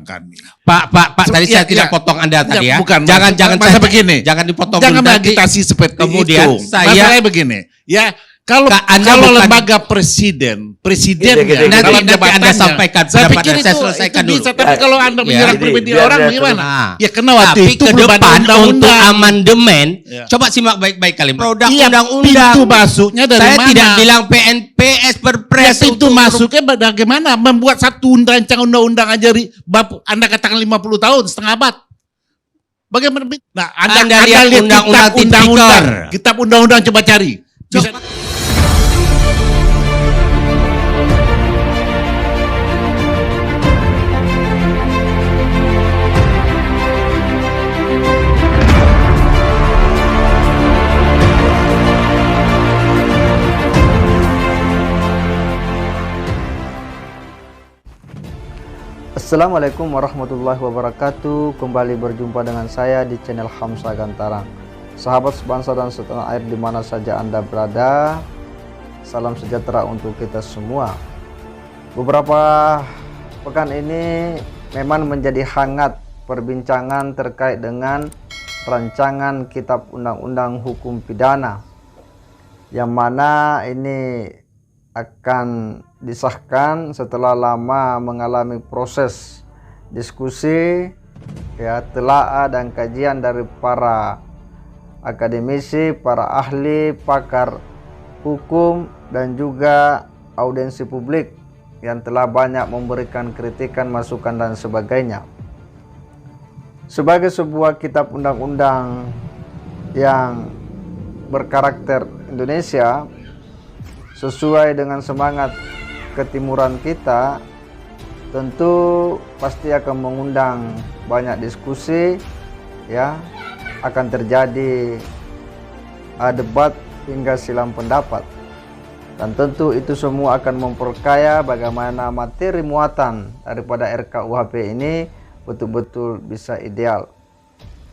Kan. Pak, tadi saya tidak potong Anda tadi ya. Bukan, jangan masa begini. Jangan dipotong. Jangan agitasi seperti kemudian itu. Saya masalahnya begini, ya. Kalau lembaga presiden nanti Anda sampaikan saya pikir saya selesaikan itu bisa, tapi kalau Anda menyerang pribadi biar orang bagaimana? Ya karena waktu tapi itu ke belum ada depan untuk undang-undang. amandemen, Ya. coba simak baik-baik kali. Produk Iya, undang-undang. pintu masuknya dari Saya mana? tidak bilang PNPS Ya, Perpres. pintu masuknya bagaimana? Membuat satu rancangan undang-undang aja, Anda katakan 50 tahun, setengah abad. Bagaimana? Nah, Anda lihat lihat undang-undang undang-undang. Kitab undang-undang coba cari. Bisa. Assalamualaikum warahmatullahi wabarakatuh. Kembali berjumpa dengan saya di channel Hamzah Gantarang. Sahabat sebangsa dan setanah air di mana saja Anda berada, salam sejahtera untuk kita semua. Beberapa pekan ini memang menjadi hangat perbincangan terkait dengan rancangan Kitab Undang-Undang Hukum Pidana, yang mana ini akan disahkan setelah lama mengalami proses diskusi, ya, telaah dan kajian dari para akademisi, para ahli, pakar hukum, dan juga audiensi publik yang telah banyak memberikan kritikan, masukan, dan sebagainya. Sebagai sebuah kitab undang-undang yang berkarakter Indonesia, sesuai dengan semangat ketimuran kita, tentu pasti akan mengundang banyak diskusi, ya, akan terjadi debat hingga silang pendapat, dan tentu itu semua akan memperkaya bagaimana materi muatan daripada RKUHP ini betul-betul bisa ideal.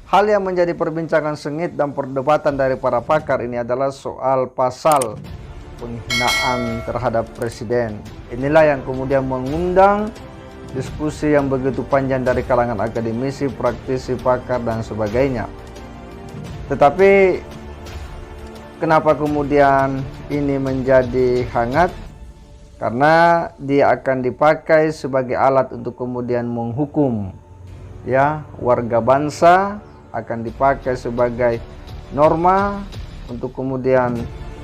Hal yang menjadi perbincangan sengit dan perdebatan dari para pakar ini adalah soal pasal penghinaan terhadap presiden. Inilah yang kemudian mengundang diskusi yang begitu panjang dari kalangan akademisi, praktisi, pakar, dan sebagainya. Tetapi kenapa kemudian ini menjadi hangat? Karena dia akan dipakai sebagai alat untuk kemudian menghukum, ya, warga bangsa, akan dipakai sebagai norma untuk kemudian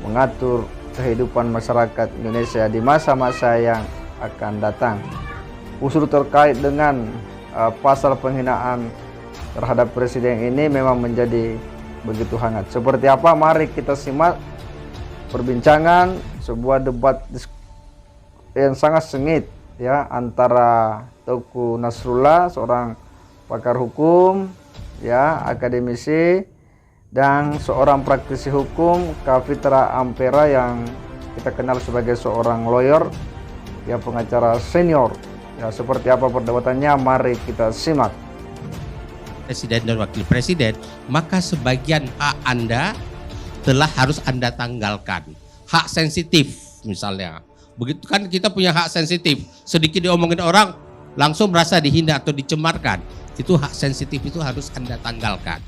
mengatur kehidupan masyarakat Indonesia di masa-masa yang akan datang. Usul terkait dengan pasal penghinaan terhadap presiden ini memang menjadi begitu hangat. Seperti apa? Mari kita simak perbincangan sebuah debat yang sangat sengit, ya, antara Teuku Nasrullah, seorang pakar hukum, ya, akademisi, dan seorang praktisi hukum, Kapitra Ampera, yang kita kenal sebagai seorang lawyer, ya, pengacara senior. Ya, seperti apa perdebatannya, mari kita simak. Presiden dan wakil presiden, maka sebagian hak Anda harus Anda tanggalkan. Hak sensitif misalnya. Begitu kan, kita punya hak sensitif. Sedikit diomongin orang langsung merasa dihina atau dicemarkan. Itu hak sensitif, itu harus Anda tanggalkan.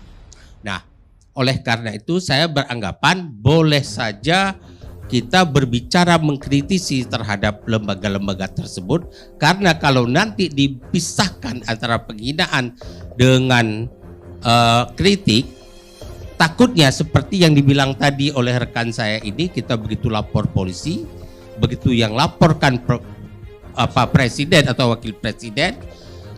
Nah, oleh karena itu saya beranggapan boleh saja kita berbicara mengkritisi terhadap lembaga-lembaga tersebut, karena kalau nanti dipisahkan antara penghinaan dengan kritik, takutnya seperti yang dibilang tadi oleh rekan saya ini, kita begitu lapor polisi, begitu yang laporkan presiden atau wakil presiden,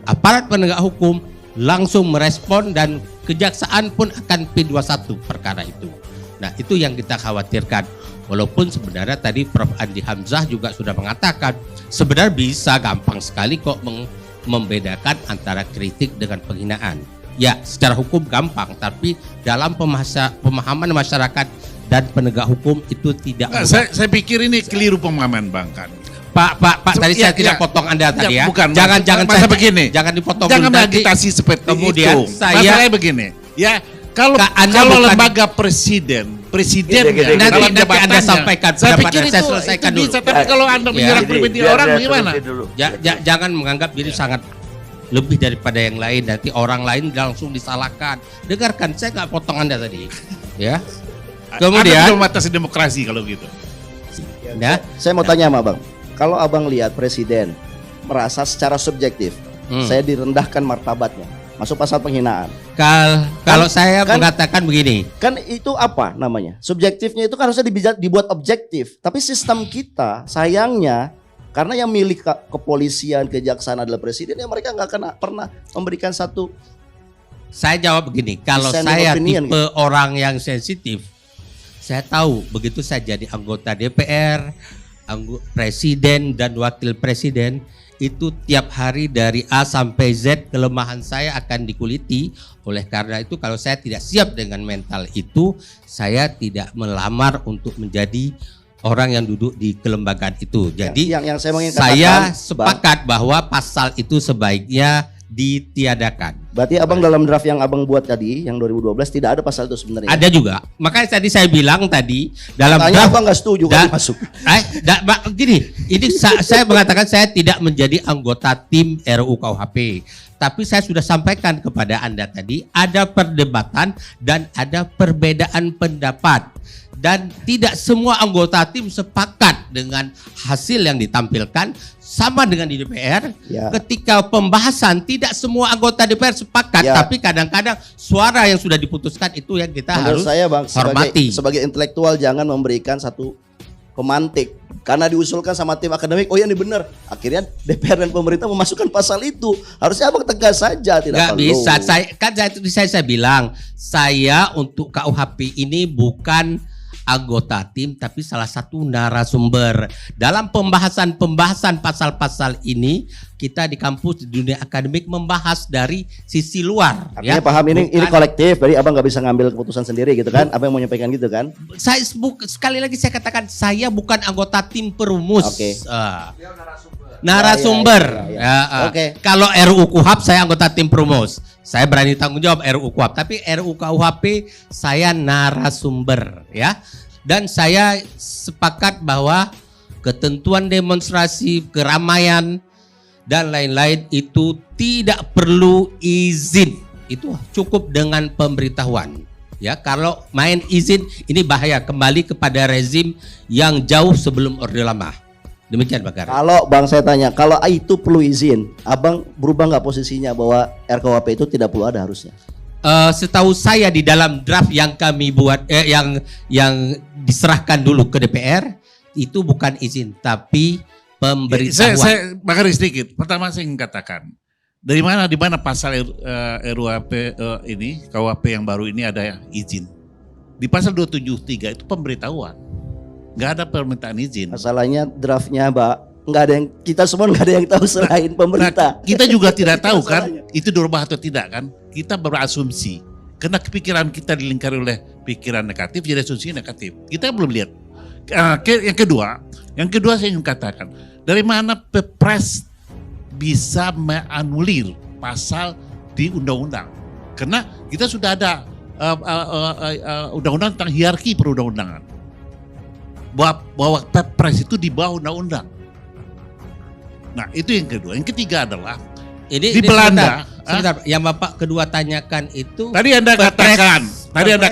aparat penegak hukum langsung merespon dan kejaksaan pun akan P21 perkara itu. Nah, itu yang kita khawatirkan. Walaupun sebenarnya tadi Prof. Andi Hamzah juga sudah mengatakan sebenarnya bisa gampang sekali kok membedakan antara kritik dengan penghinaan. Ya, secara hukum gampang, tapi dalam pemahaman masyarakat dan penegak hukum itu tidak. Nah, saya pikir ini keliru pemahaman, Bang Kan. Pak, tadi saya tidak potong Anda tadi ya. Bukan, jangan begini. Jangan dipotong. Jangan agitasi seperti kemudian itu. Saya begini. Ya, kalau lembaga presiden nanti Anda sampaikan. Saya pikir saya selesaikan itu bisa, dulu. tapi kalau Anda menyerang pribadi orang bagaimana? Jangan menganggap diri sangat lebih daripada yang lain, nanti orang lain langsung disalahkan. Dengarkan, saya nggak potong Anda tadi, ya. Anda Kemudian, membatasi demokrasi kalau gitu. ya, Saya mau tanya sama Abang, kalau Abang lihat presiden merasa secara subjektif, saya direndahkan martabatnya, masuk pasal penghinaan. kalau saya kan- mengatakan begini, Kan itu apa namanya? Subjektifnya itu kan harusnya dibuat objektif. Tapi sistem kita sayangnya karena yang milik kepolisian, kejaksaan adalah presiden, ya mereka nggak pernah memberikan satu. saya jawab begini, kalau Dissenting saya opinion tipe orang yang sensitif, saya tahu begitu saya jadi anggota DPR, presiden dan wakil presiden, itu tiap hari dari A sampai Z kelemahan saya akan dikuliti. Oleh karena itu kalau saya tidak siap dengan mental itu, saya tidak melamar untuk menjadi orang yang duduk di kelembagaan itu. Jadi yang saya ingin saya katakan, sepakat bahwa pasal itu sebaiknya ditiadakan. Berarti Abang dalam draft yang Abang buat tadi, yang 2012 tidak ada pasal itu sebenarnya. Ada juga. Makanya tadi saya bilang tadi dalam Tanya draft Abang nggak setuju kan masuk. Gini, ini saya mengatakan saya tidak menjadi anggota tim RUU KUHP. Tapi saya sudah sampaikan kepada Anda tadi, ada perdebatan dan ada perbedaan pendapat. Dan tidak semua anggota tim sepakat dengan hasil yang ditampilkan, sama dengan di DPR. Ya. Ketika pembahasan tidak semua anggota DPR sepakat, Ya. tapi kadang-kadang suara yang sudah diputuskan itu yang kita Menurut harus saya Bang, hormati. sebagai intelektual jangan memberikan satu pemantik. Karena diusulkan sama tim akademik, oh ya ini benar. Akhirnya DPR dan pemerintah memasukkan pasal itu. Harusnya Abang tegas saja, tidak Nggak perlu. bisa. Saya bilang, saya untuk KUHP ini bukan anggota tim tapi salah satu narasumber. Dalam pembahasan pasal-pasal ini kita di kampus di dunia akademik membahas dari sisi luar. Artinya paham ini Bukan- kolektif, jadi Abang nggak bisa ngambil keputusan sendiri gitu kan? Abang yang mau menyampaikan gitu kan? Sekali lagi saya katakan saya bukan anggota tim perumus. Oke. Narasumber. Ya. Oke. Kalau RUU KUHP saya anggota tim perumus. Saya berani tanggung jawab RUU KUHP, tapi RUU KUHP saya narasumber, ya. Dan saya sepakat bahwa ketentuan demonstrasi, keramaian dan lain-lain itu tidak perlu izin. Itu cukup dengan pemberitahuan. Ya, kalau main izin ini bahaya, kembali kepada rezim yang jauh sebelum Orde Lama. Demikian Bakar. Kalau Bang saya tanya, kalau itu perlu izin, Abang berubah nggak posisinya bahwa RKUHP itu tidak perlu ada harusnya? Setahu saya di dalam draft yang kami buat, yang diserahkan dulu ke DPR, itu bukan izin tapi pemberitahuan. Saya bakar sedikit. Pertama saya ingin katakan, di mana pasal RUHP ini, KUHP yang baru ini ada izin. Di pasal 273 itu pemberitahuan. Nggak ada permintaan izin. Masalahnya draftnya Mbak, nggak ada yang, kita semua nggak ada yang tahu selain pemerintah. Nah, kita juga tidak tahu kan masalahnya. itu dirubah atau tidak kan. Kita berasumsi. Karena kepikiran kita dilingkari oleh pikiran negatif, jadi asumsi negatif. Kita belum lihat. Yang kedua saya ingin katakan, dari mana Perpres bisa menganulir pasal di undang-undang? Karena kita sudah ada undang-undang tentang hierarki perundang-undangan. Bahwa Perpres itu di bawah undang-undang. Nah itu yang kedua. Yang ketiga adalah Ini di Belanda. sebentar, yang Bapak kedua tanyakan itu Tadi Anda Perpres.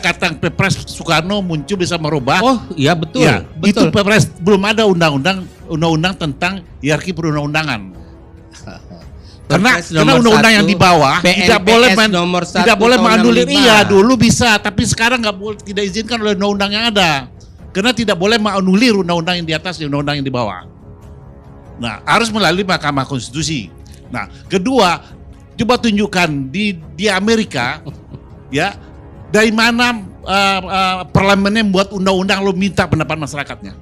katakan Perpres Soekarno muncul bisa merubah. Oh iya betul, Ya, itu betul. Perpres belum ada undang-undang tentang hierarki perundang-undangan. Karena Perpres nomor undang-undang 1, yang di bawah tidak boleh nomor 1 tidak boleh tahun menganulir. 65. Iya, dulu bisa, tapi sekarang nggak boleh, tidak izinkan oleh undang-undang yang ada. Karena tidak boleh menganulir undang-undang yang di atas dan undang-undang yang di bawah. Nah, harus melalui Mahkamah Konstitusi. Nah, kedua, coba tunjukkan di Amerika, ya, dari mana parlemennya membuat undang-undang lo minta pendapat masyarakatnya.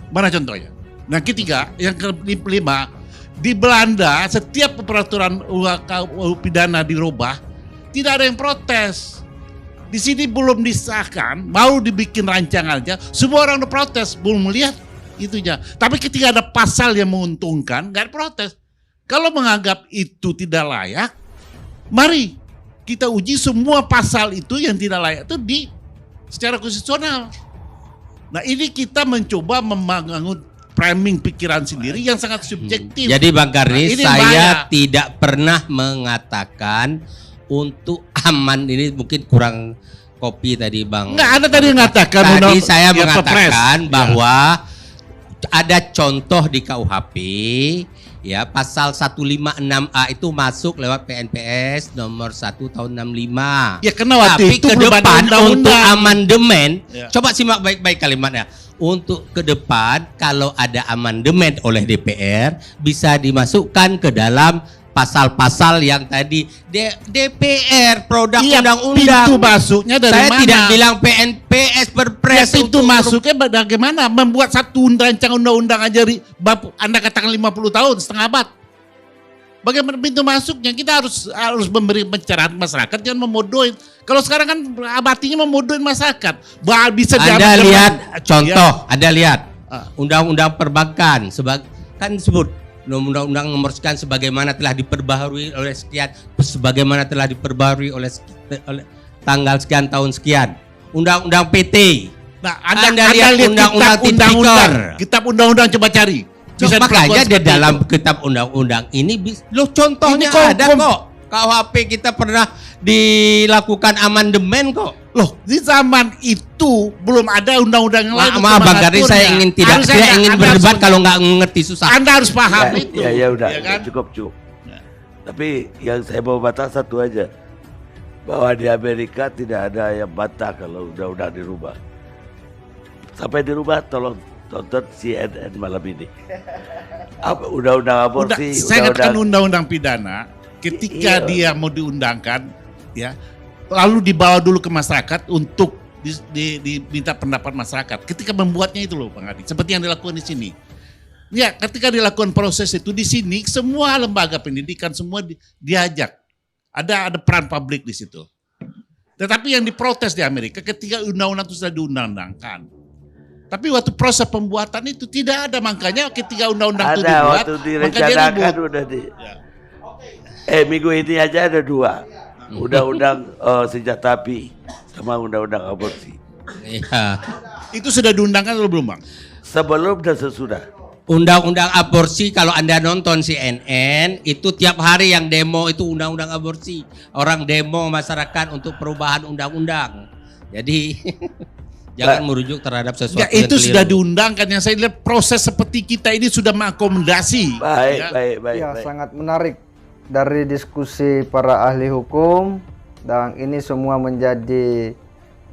Mana contohnya? Nah, ketiga, yang kelima, di Belanda setiap peraturan pidana dirubah, tidak ada yang protes. Di sini belum disahkan, mau dibikin rancangannya, semua orang udah protes, belum melihat itunya. Tapi ketika ada pasal yang menguntungkan, nggak ada protes. Kalau menganggap itu tidak layak, mari kita uji semua pasal itu yang tidak layak itu secara konstitusional. Nah ini kita mencoba membangun framing pikiran sendiri yang sangat subjektif. Jadi Bang Karni, Nah, ini saya bahaya. tidak pernah mengatakan untuk aman ini mungkin kurang kopi tadi Bang. Enggak, Anda tadi mengatakan Tadi saya ya, Perpres. mengatakan Ya. bahwa ada contoh di KUHP ya pasal 156A itu masuk lewat PNPS nomor 1 tahun 65. Ya, karena waktu Tapi itu ke belum ada depan undang-undang. untuk amandemen, Ya. coba simak baik-baik kalimatnya. Untuk ke depan kalau ada amandemen oleh DPR bisa dimasukkan ke dalam pasal-pasal yang tadi DPR produk Iya, undang-undang. pintu masuknya dari Saya mana? tidak bilang PNPS Ya, Perpres pintu untuk masuknya bagaimana? Membuat satu rancangan undang-undang aja, Anda katakan 50 tahun, setengah abad. Bagaimana pintu masuknya? Kita harus memberi pencerahan masyarakat, jangan memodohin. Kalau sekarang kan abatinya memodohin masyarakat. Bisa Anda diamandemen. lihat contoh, Ya. Anda lihat Ah. undang-undang perbankan kan disebut undang-undang nomor sekian sebagaimana telah diperbaharui oleh sekian, sebagaimana telah diperbaharui oleh tanggal sekian tahun sekian. Undang-undang PT. Nah, Anda lihat undang-undang undang-undang. Kitab undang-undang coba cari. Bisa Makanya diperlakukan di seperti dalam itu. kitab undang-undang ini loh contohnya Ini kok ada kok. KUHP kita pernah dilakukan amandemen kok. Loh, di zaman itu belum ada undang-undang yang lain. Maaf untuk Bang Karni, mengaturnya. saya ingin tidak Harusnya ingin Anda berdebat harus- kalau nggak ngerti susah. Anda harus paham itu. Ya udah, ya kan? cukup. Tapi yang saya mau batas satu aja, bahwa di Amerika tidak ada yang bantah kalau undang-undang dirubah. Sampai dirubah, tolong tonton CNN malam ini. Undang-undang aborsi, Saya katakan undang-undang pidana, ketika dia mau diundangkan, ya, lalu dibawa dulu ke masyarakat untuk diminta pendapat masyarakat. Ketika membuatnya itu loh, Bang Adi, seperti yang dilakukan di sini. Ya, ketika dilakukan proses itu di sini, semua lembaga pendidikan semua diajak. Ada peran publik di situ. Tetapi yang diprotes di Amerika ketika undang-undang itu sudah diundang-undangkan. Tapi waktu proses pembuatan itu tidak ada, makanya ketika undang-undang itu ada dibuat, waktu maka dia direncanakan ribut. udah di. Ya. Minggu ini aja ada 2. Undang-undang senjata api sama undang-undang aborsi. Iya. Itu sudah diundangkan atau belum, Bang? Sebelum dan sesudah. Undang-undang aborsi kalau Anda nonton CNN itu tiap hari yang demo itu undang-undang aborsi. Orang demo masyarakat untuk perubahan undang-undang. Jadi jangan merujuk terhadap sesuatu Ya, yang itu keliru. sudah diundangkan. Yang saya lihat proses seperti kita ini sudah mengakomodasi. Baik, Ya. baik. Ya, sangat menarik dari diskusi para ahli hukum, dan ini semua menjadi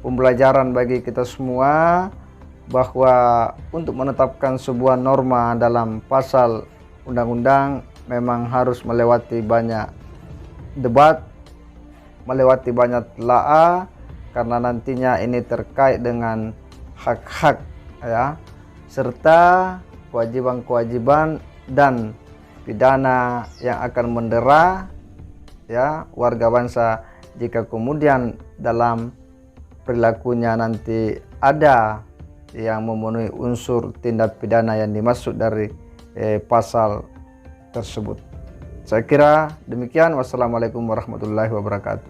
pembelajaran bagi kita semua bahwa untuk menetapkan sebuah norma dalam pasal undang-undang memang harus melewati banyak debat, melewati banyak telaah, karena nantinya ini terkait dengan hak-hak, ya, serta kewajiban-kewajiban dan pidana yang akan mendera, ya, warga bangsa jika kemudian dalam perilakunya nanti ada yang memenuhi unsur tindak pidana yang dimaksud dari pasal tersebut. Saya kira demikian. Wassalamualaikum warahmatullahi wabarakatuh.